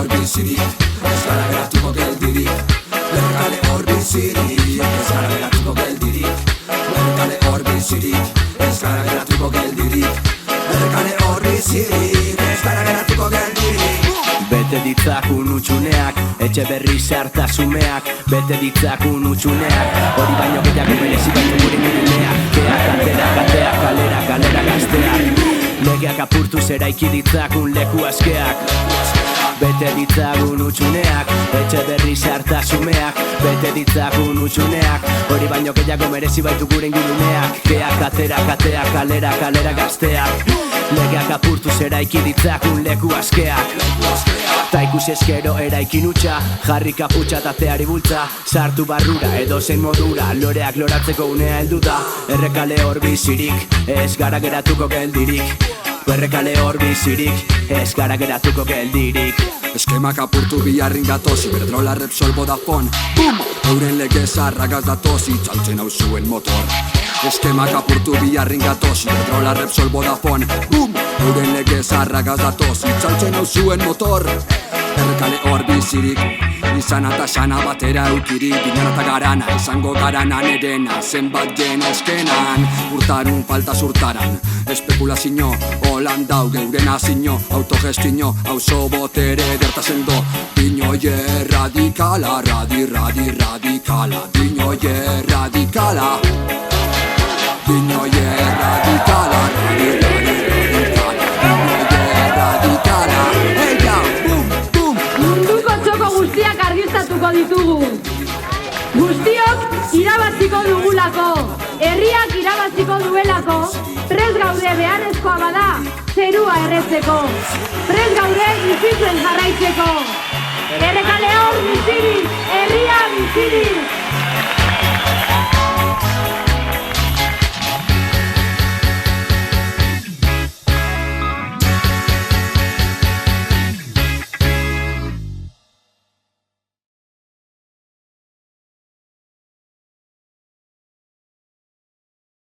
hor bizirik, ez gara geratuko geldirik. Errekale hor bizirik, ez gara geratuko geldirik. Errekale hor bizirik, ez gara geratuko geldirik. Errekale hor bizirik, ez gara geratuko geldirik. Bete ditzakun utxuneak, etxe berri sartasumeak. Bete ditzakun utxuneak, hori baino gehiago merezi baitu gure guruneak. Keak, atera, kateak, kalera, kalera gazteak. Legeak apurtuz eraiki ditzakun leku askeak. Bete ditzagun utxuneak, etxe berri sartasumeak. Bete ditzagun utxuneak, hori baino gehiago merezi baitu gure inguruneak. Keak, atera, kateak, kalera, kalera gazteak. Legeak apurtuz eraiki ditzakun leku askeak. Ta ikusi eskero eraikin utxa, jarri kaputxa tateari bultza. Sartu barrura edo zein modura, loreak loratzeko unea heldu da. Errekale hor bizirik, ez gara geratuko geldirik. Errekale hor bizirik, ez gara geratuko geldirik. Eskemak apurtu biharrin gatoz, Iberdrola, Repsol, Vodafone. Bum! Euren lege zarragaz datoz, itzaltzen hau zuen motor. Eskemak apurtu biharrin gatoz, Iberdrola, Repsol, Vodafone. Bum! Euren lege zarragaz datoz, itzaltzen hau zuen motor. Errekale hor bizirik, izan eta sana batera eukirik. Ginen eta garana, izango garana nerena. Zenbat gen eskenan, urtarun falta zurtaran. Espekulazio, holan dau geuren azino. Autogestino, auzo botere dertazen do. Dinoie radikala, radikala. Dinoie radikala. Dinoie radikala, radikala. Dinoie radikala. Hey ya, boom, boom. Munduko txoko guztiak argiztatuko ditugu. Guztiok irabaziko dugulako, herriak irabaziko duelako. Prest gaude beharrezkoa bada, zerua erretzeko. Prest gaude bizitzen jarraitzeko. Errekale hor bizirik, herria